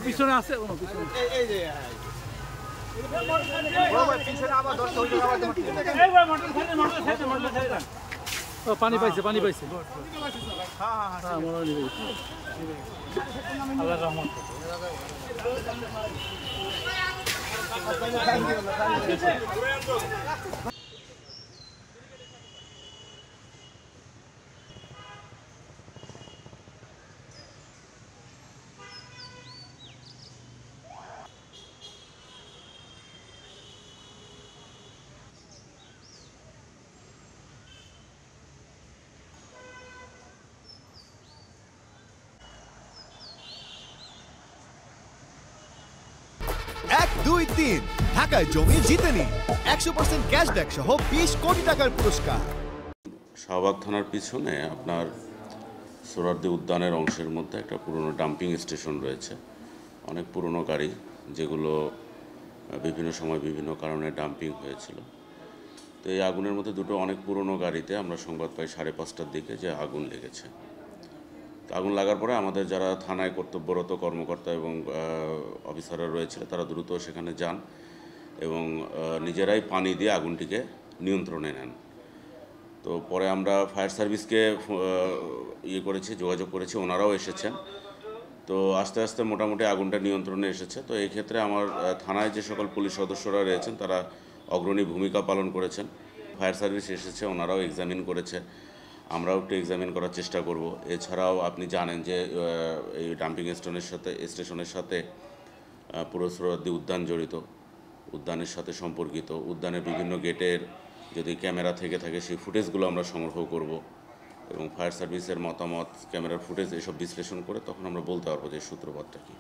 পিছনে আছে পানি পাইছে আল্লাহ রহমত। এক দুই তিন ঢাকায় জমি জিতে নিন 100% ক্যাশব্যাক সহ 20 কোটি টাকার পুরস্কার। শাহবাগ থানার পিছনে আপনার সোহরাওয়ার্দী উদ্যানের অংশের মধ্যে একটা পুরনো ডাম্পিং স্টেশন রয়েছে। অনেক পুরনো গাড়ি যেগুলো বিভিন্ন সময় বিভিন্ন কারণে ডাম্পিং হয়েছিল। তো এই আগুনের মধ্যে দুটো অনেক পুরনো গাড়িতে আমরা সংবাদ পাই 5:30টার দিকে যে আগুন লেগেছে। আগুন লাগার পরে আমাদের যারা থানায় কর্তব্যরত কর্মকর্তা এবং অফিসাররা রয়েছিল তারা দ্রুত সেখানে যান এবং নিজেরাই পানি দিয়ে আগুনটিকে নিয়ন্ত্রণে নেন। তো পরে আমরা ফায়ার সার্ভিসকে যোগাযোগ করেছি, ওনারাও এসেছেন। তো আস্তে আস্তে মোটামুটি আগুনটা নিয়ন্ত্রণে এসেছে। তো এই ক্ষেত্রে আমার থানায় যে সকল পুলিশ সদস্যরা রয়েছেন তারা অগ্রণী ভূমিকা পালন করেছেন। ফায়ার সার্ভিস এসেছে, ওনারাও এক্সামিন করেছে, আমরাও একটু এক্সামিন করার চেষ্টা করব। এছাড়াও আপনি জানেন যে এই ডাম্পিং স্টেশনের সাথে পুরো সোহরাওয়ার্দী উদ্যান জড়িত, উদ্যানের সাথে সম্পর্কিত। উদ্যানের বিভিন্ন গেটের যদি ক্যামেরা থেকে থাকে সেই ফুটেজগুলো আমরা সংগ্রহ করব এবং ফায়ার সার্ভিসের মতামত, ক্যামেরার ফুটেজ এসব বিশ্লেষণ করে তখন আমরা বলতে পারবো যে সূত্রপাতটা কী।